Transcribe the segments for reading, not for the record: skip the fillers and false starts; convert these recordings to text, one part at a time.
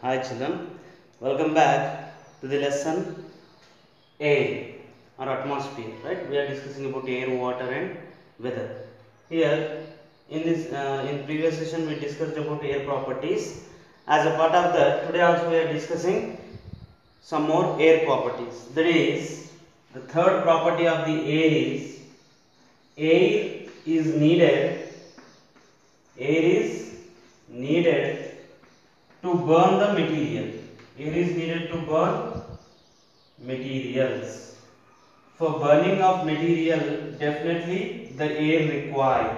Hi children, welcome back to the lesson air or atmosphere. Right, we are discussing about air, water, and weather. Here, in previous session, we discussed about air properties. As a part of that, today also we are discussing some more air properties. That is, the third property of the air is needed. Air is needed to burn the material. Air is needed to burn materials. For burning of material, definitely the air required.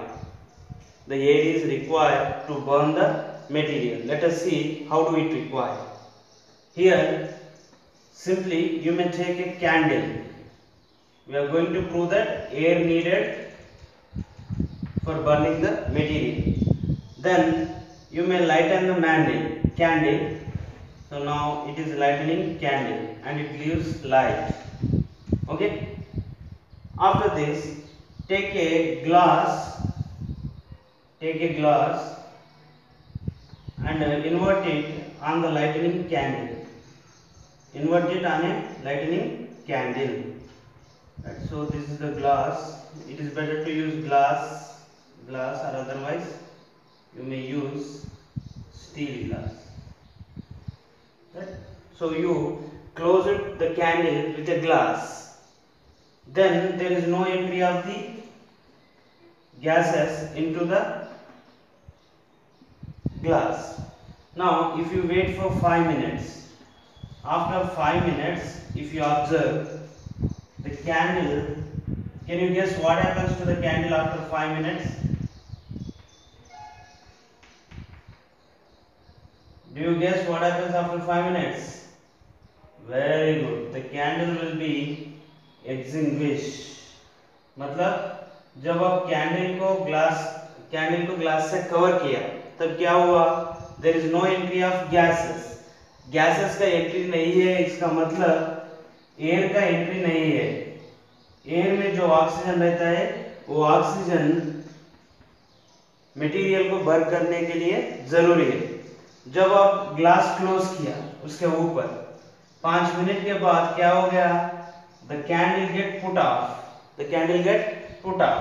The air is required to burn the material. Let us see how do it require. Here, simply you may take a candle. We are going to prove that air needed for burning the material. Then you may lighten the candle. So now it is lightening candle and it gives light. Okay. After this, take a glass and invert it on the lightening candle. Invert it on a lightening candle. Right. So this is the glass. It is better to use glass or otherwise you may use steel glass. Right. So you close it, the candle with a glass. Then there is no entry of the gases into the glass. Now if you wait for 5 minutes, after 5 minutes if you observe the candle, can you guess what happens to the candle after 5 minutes? Do you guess what happens after 5 minutes? Very good. The candle will be extinguished. मतलब जब आप candle को glass से cover किया तब क्या हुआ? There is no entry of gases का एंट्री नहीं है. इसका मतलब एयर का एंट्री नहीं है. एयर में जो ऑक्सीजन रहता है वो ऑक्सीजन मटेरियल को बर्न करने के लिए जरूरी है. जब आप ग्लास क्लोज किया उसके ऊपर 5 मिनट के बाद क्या हो गया? The candle get put off.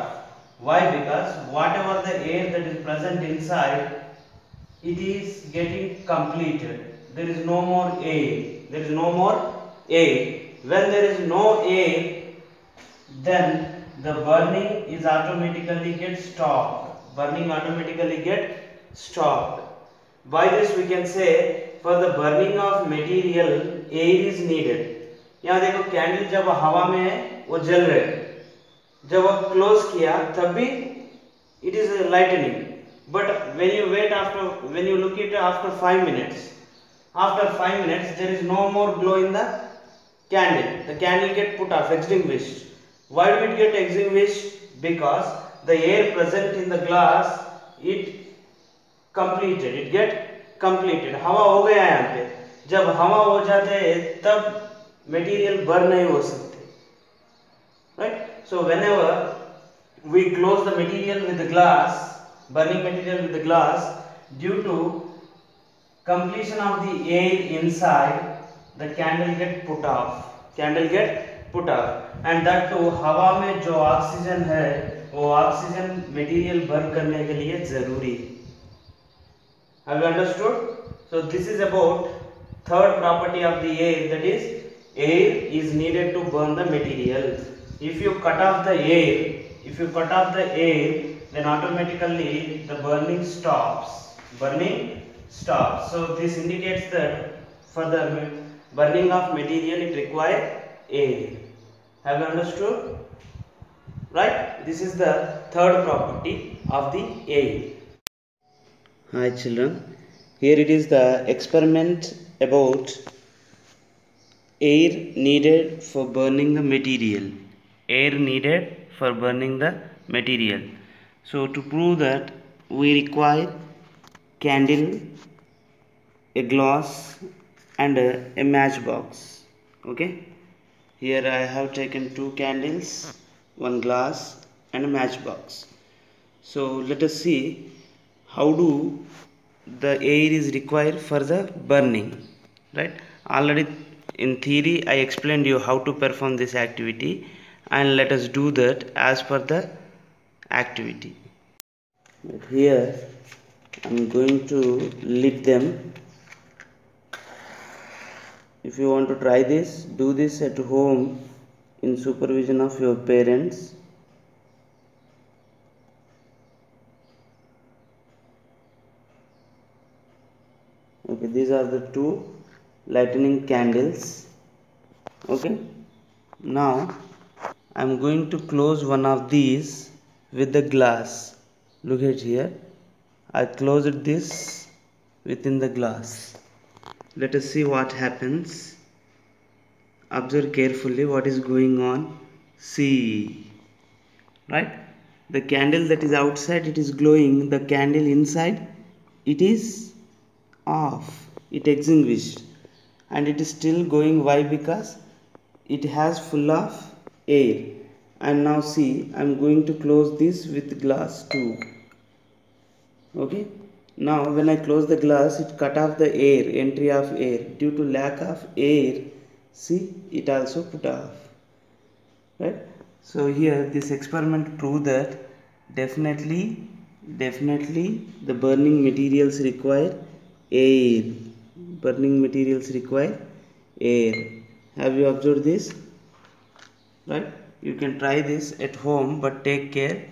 Why? Because whatever the air that is present inside, it is getting completed. There is no more air. When there is no air, then the burning is automatically get stopped. By this we can say for the burning of material air is needed. यहाँ देखो candle जब हवा में है वो जल रहे हैं. जब आप क्लोज किया तब भी it is lightening. But when you look it after 5 minutes, there is no more glow in the candle. The candle get put off, extinguished. Why do it get extinguished? Because the air present in the glass it get completed. हवा हो गया है यहाँ पे. जब हवा हो जाते हैं तब मटेरियल बर्न नहीं हो सकते. Right? So whenever we close the material with the glass, burning material with the glass, due to completion of the air inside, the candle get put off, and that too हवा में जो oxygen है वो oxygen material burn करने के लिए जरूरी है. Have you understood? So this is about third property of the air, that is air is needed to burn the materials. If you cut off the air, then automatically the burning stops. So this indicates that for the burning of material it requires air. Have you understood? Right? This is the third property of the air. Hi children, here it is the experiment about air needed for burning the material. So to prove that we require candle, a glass and a matchbox. Okay, here I have taken 2 candles, 1 glass and a matchbox. So let us see how do the air is required for the burning, right? Already in theory I explained you how to perform this activity, and let us do that as per the activity. But here I'm going to lit them. If you want to try this, do this at home in supervision of your parents. Okay, these are the two lightning candles. Okay, now I'm going to close one of these with the glass. Look at here, I closed this within the glass. Let us see what happens. Observe carefully what is going on. See, right? The candle that is outside, it is glowing. The candle inside, it is off. It extinguished, and it is still going. Why? Because it has full of air. And now see, I am going to close this with glass too. Okay, now when I close the glass, it cut off the air, entry of air. Due to lack of air, see, it also put off, right? So here this experiment proved that definitely the burning materials require air. Burning materials require air. Have you observed this? Right? You can try this at home, but take care.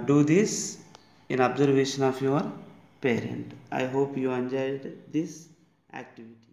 Do this in observation of your parent. I hope you enjoyed this activity.